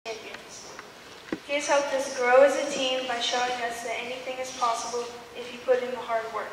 champions. He has helped us grow as a team by showing us that anything is possible if you put in the hard work.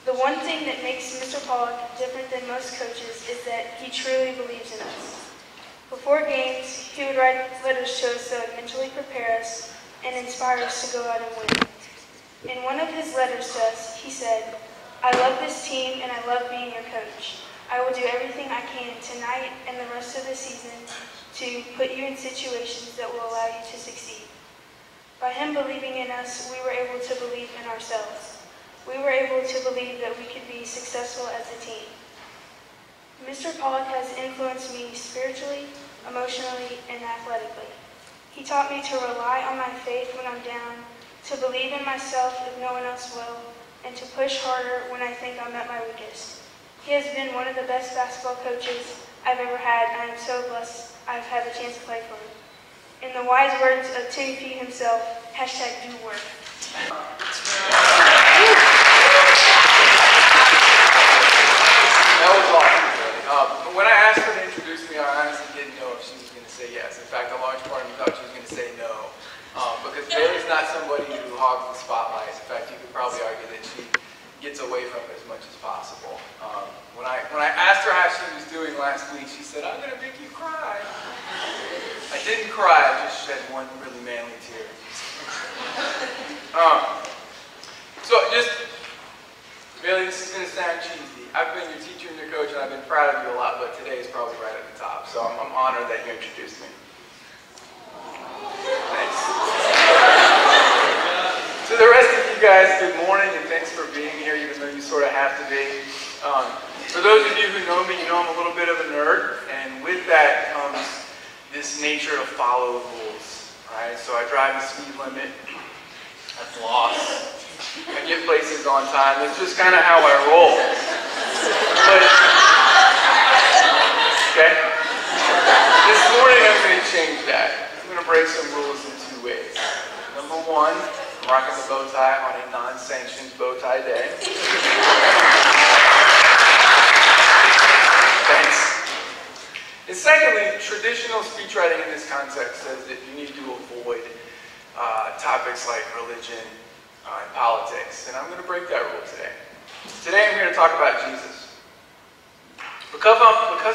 The one thing that makes Mr. Pollock different than most coaches is that he truly believes in us. Before games, he would write letters to us that would mentally prepare us and inspire us to go out and win. In one of his letters to us, he said, "I love this team and I love being your coach. I will do everything I can tonight and the rest of the season to put you in situations that will allow you to succeed." By him believing in us, we were able to believe in ourselves. We were able to believe that we could be successful as a team. Mr. Pollock has influenced me spiritually, emotionally, and athletically. He taught me to rely on my faith when I'm down, to believe in myself if no one else will, and to push harder when I think I'm at my weakest. He has been one of the best basketball coaches I've ever had, and I am so blessed I've had the chance to play for him. In the wise words of Timmy P himself, #do work. That was awesome. When I asked her to introduce me, I honestly didn't know if she was going to say yes. In fact, a large part of me thought she was going to say no. Because Bailey's not somebody who hogs the spotlight. In fact, you could probably argue that she gets away from it as much as possible. When I asked her how she was doing last week, she said, "I'm going to make you cry." I didn't cry, I just shed one really manly tear. Bailey, this is going to sound cheesy. I've been your teacher and your coach, and I've been proud of you a lot, but today is probably right at the top. So I'm honored that you introduced me. Thanks. To the rest of you guys, good morning, and thanks for being here, even though you sort of have to be. For those of you who know me, you know I'm a little bit of a nerd, and with that comes this nature to follow rules. Right? So I drive the speed limit, I floss, I get places on time. That's just kind of how I roll. But, okay? This morning I'm going to change that. I'm going to break some rules in two ways. Number one, I'm rocking the bow tie on a non-sanctioned bow tie day. Thanks. And secondly, traditional speechwriting in this context says that you need to avoid topics like religion and politics. And I'm going to break that rule today. Today I'm here to talk about Jesus. Because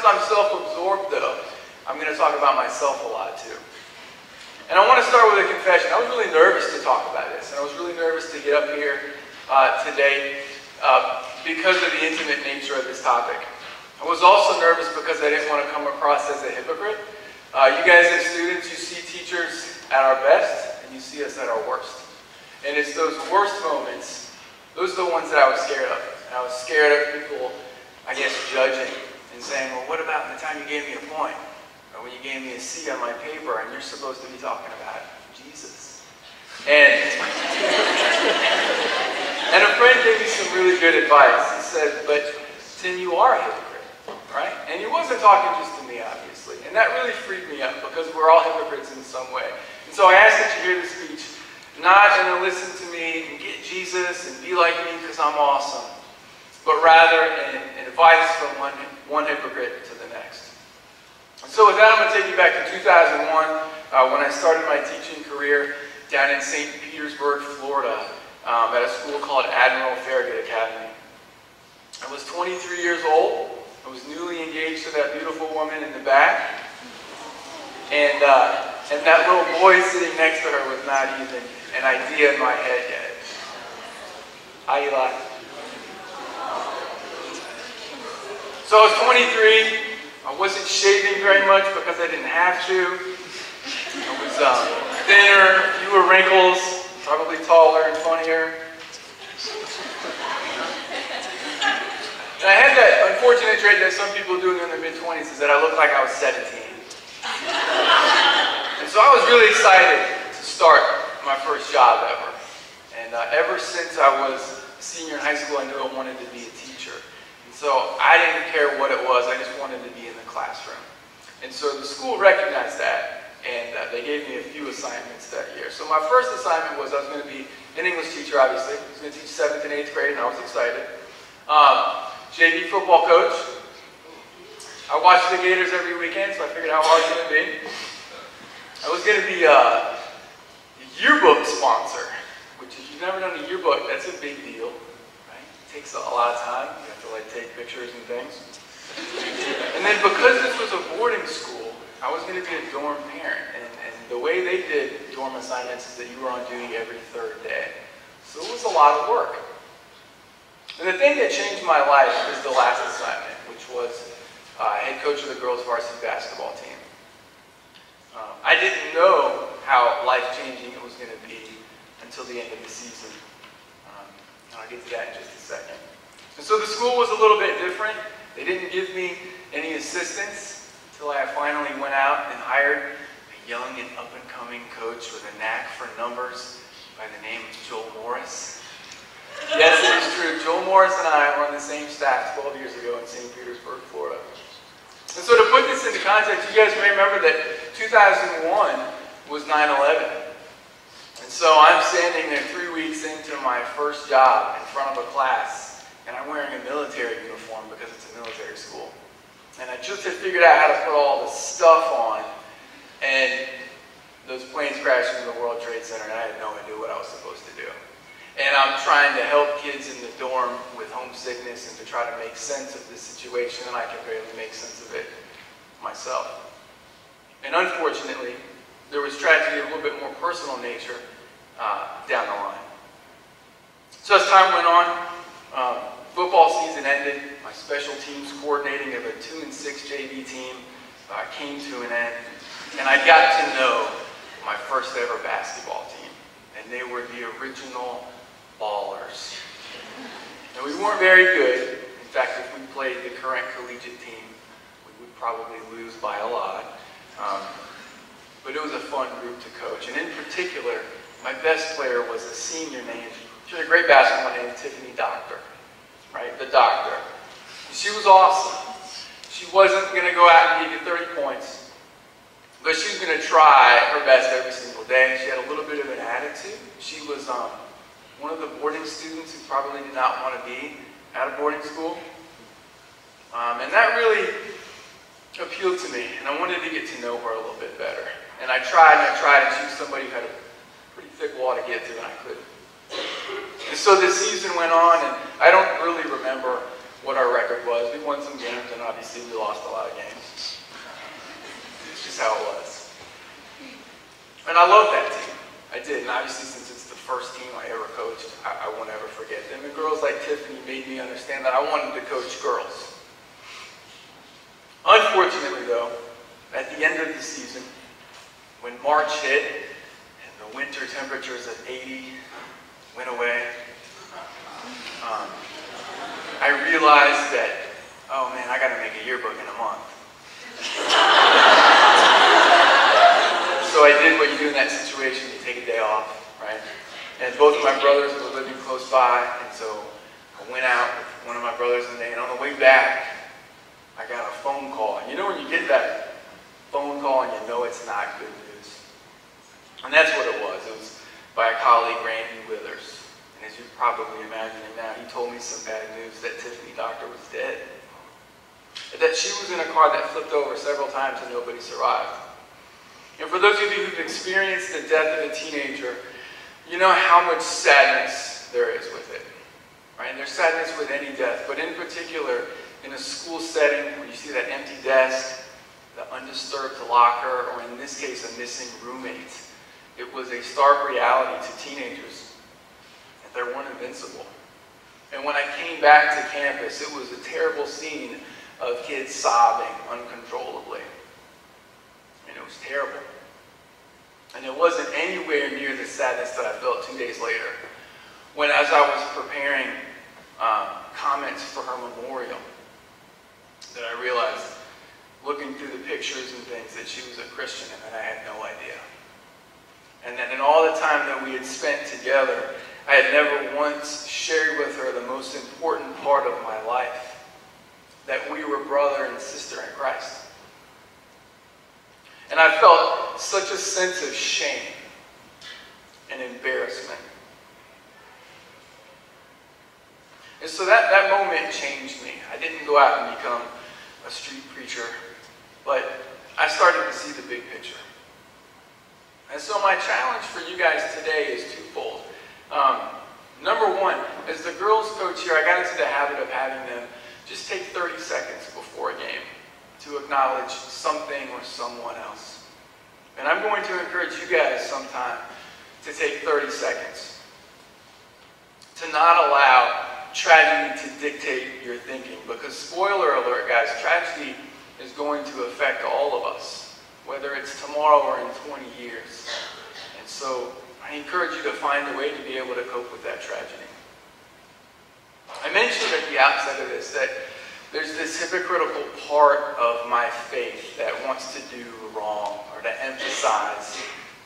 I'm self-absorbed, though, I'm going to talk about myself a lot, too. And I want to start with a confession. I was really nervous to talk about this, and I was really nervous to get up here today because of the intimate nature of this topic. I was also nervous because I didn't want to come across as a hypocrite. You guys as students, you see teachers at our best, and you see us at our worst. And it's those worst moments, those are the ones that I was scared of. And I was scared of people, I guess, judging and saying, "Well, what about the time you gave me a point? Or when you gave me a C on my paper and you're supposed to be talking about Jesus?" And a friend gave me some really good advice. He said, "But Tim, you are a hypocrite, right?" And he wasn't talking just to me, obviously. And that really freed me up because we're all hypocrites in some way. And so I ask that you hear the speech not in a listen to me and get Jesus and be like me because I'm awesome, but rather an advice from one hypocrite to the next. So with that, I'm going to take you back to 2001 when I started my teaching career down in St. Petersburg, Florida, at a school called Admiral Farragut Academy. I was 23 years old. I was newly engaged to that beautiful woman in the back. And that little boy sitting next to her was not even an idea in my head yet. Hi, Eli. So I was 23. I wasn't shaving very much because I didn't have to. I was thinner, fewer wrinkles, probably taller and funnier. And I had that unfortunate trait that some people do in their mid-20s, is that I looked like I was 17. And so I was really excited to start my first job ever. And ever since I was a senior in high school, I knew I wanted to be a teacher. And so I didn't care what it was, I just wanted to be in the classroom. And so the school recognized that, and they gave me a few assignments that year. So my first assignment was I was going to be an English teacher, obviously. I was going to teach 7th and 8th grade, and I was excited. JV football coach. I watched the Gators every weekend, so I figured how hard it's going to be. I was going to be a yearbook sponsor, which if you've never done a yearbook, that's a big deal, right? It takes a lot of time. You have to like take pictures and things. And then because this was a boarding school, I was going to be a dorm parent. And the way they did dorm assignments is that you were on duty every third day. So it was a lot of work. And the thing that changed my life is the last assignment, which was head coach of the girls varsity basketball team. I didn't know how life-changing it was going to be until the end of the season. And I'll get to that in just a second. And so the school was a little bit different. They didn't give me any assistance until I finally went out and hired a young and up-and-coming coach with a knack for numbers by the name of Joel Morris. Yes, it is true. Joel Morris and I were on the same staff 12 years ago in St. Petersburg, Florida. And so to put this into context, you guys may remember that 2001 was 9/11. And so I'm standing there 3 weeks into my first job in front of a class, and I'm wearing a military uniform because it's a military school. And I just had figured out how to put all the stuff on, and those planes crashed into the World Trade Center, and I had no idea what I was supposed to do. And I'm trying to help kids in the dorm with homesickness and to try to make sense of this situation, and I can barely make sense of it myself. And unfortunately, there was tragedy of a little bit more personal nature down the line. So as time went on, football season ended. My special teams coordinating of a 2-6 JV team came to an end, and I got to know my first ever basketball team, and they were the original Ballers. And we weren't very good. In fact, if we played the current collegiate team, we would probably lose by a lot. But it was a fun group to coach. And in particular, my best player was a senior named, she had a great basketball named Tiffany Doctor, right? The Doctor. And she was awesome. She wasn't going to go out and give you 30 points, but she was going to try her best every single day. She had a little bit of an attitude. She was one of the boarding students who probably did not want to be at a boarding school. And that really appealed to me, and I wanted to get to know her a little bit better. And I tried to choose somebody who had a pretty thick wall to get to, and I couldn't. And so the season went on, and I don't really remember what our record was. We won some games, and obviously we lost a lot of games. It's just how it was. And I loved that team. I did, and obviously since it's the first team I ever coached, I won't ever forget them. And girls like Tiffany made me understand that I wanted to coach girls. Unfortunately, though, at the end of the season, when March hit and the winter temperatures of 80 went away, I realized that, oh man, I got to make a yearbook in a month. So I did what you do in that situation. You take a day off, right? And both of my brothers were living close by, and so I went out with one of my brothers one day, and on the way back, I got a phone call. And you know when you get that phone call and you know it's not good news? And that's what it was. It was by a colleague, Randy Withers. And as you're probably imagining now, he told me some bad news that Tiffany Doctor was dead. That she was in a car that flipped over several times and nobody survived. And for those of you who've experienced the death of a teenager, you know how much sadness there is with it. Right? And there's sadness with any death, but in particular, in a school setting where you see that empty desk, the undisturbed locker, or in this case, a missing roommate, it was a stark reality to teenagers that they weren't invincible. And when I came back to campus, it was a terrible scene of kids sobbing uncontrollably. And it was terrible. And it wasn't anywhere near the sadness that I felt 2 days later, when as I was preparing comments for her memorial, that I realized, looking through the pictures and things, that she was a Christian and that I had no idea. And that in all the time that we had spent together, I had never once shared with her the most important part of my life, that we were brother and sister in Christ. And I felt such a sense of shame and embarrassment. And so that moment changed me. I didn't go out and become a street preacher, but I started to see the big picture. And so my challenge for you guys today is twofold. Number one, as the girls coach here, I got into the habit of having them just take 30 seconds before a game to acknowledge something or someone else. And I'm going to encourage you guys sometime to take 30 seconds. To not allow tragedy to dictate your thinking. Because spoiler alert, guys, tragedy is going to affect all of us, whether it's tomorrow or in 20 years. And so I encourage you to find a way to be able to cope with that tragedy. I mentioned at the outset of this that there's this hypocritical part of my faith that wants to do wrong or to emphasize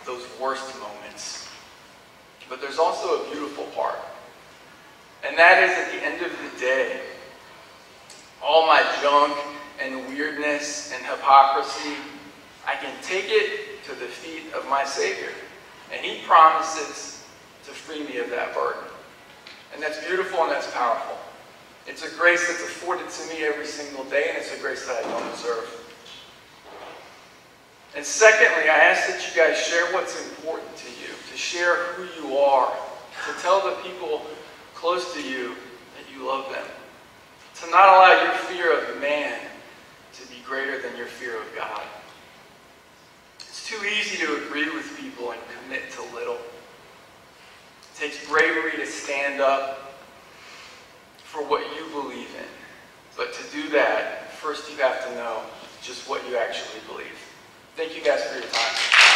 those worst moments. But there's also a beautiful part. And that is, at the end of the day, all my junk and weirdness and hypocrisy, I can take it to the feet of my Savior. And He promises to free me of that burden. And that's beautiful and that's powerful. It's a grace that's afforded to me every single day, and it's a grace that I don't deserve. And secondly, I ask that you guys share what's important to you, to share who you are, to tell the people close to you that you love them, to not allow your fear of man to be greater than your fear of God. It's too easy to agree with people and commit to little. It takes bravery to stand up for what you believe in. But to do that, first you have to know just what you actually believe. Thank you guys for your time.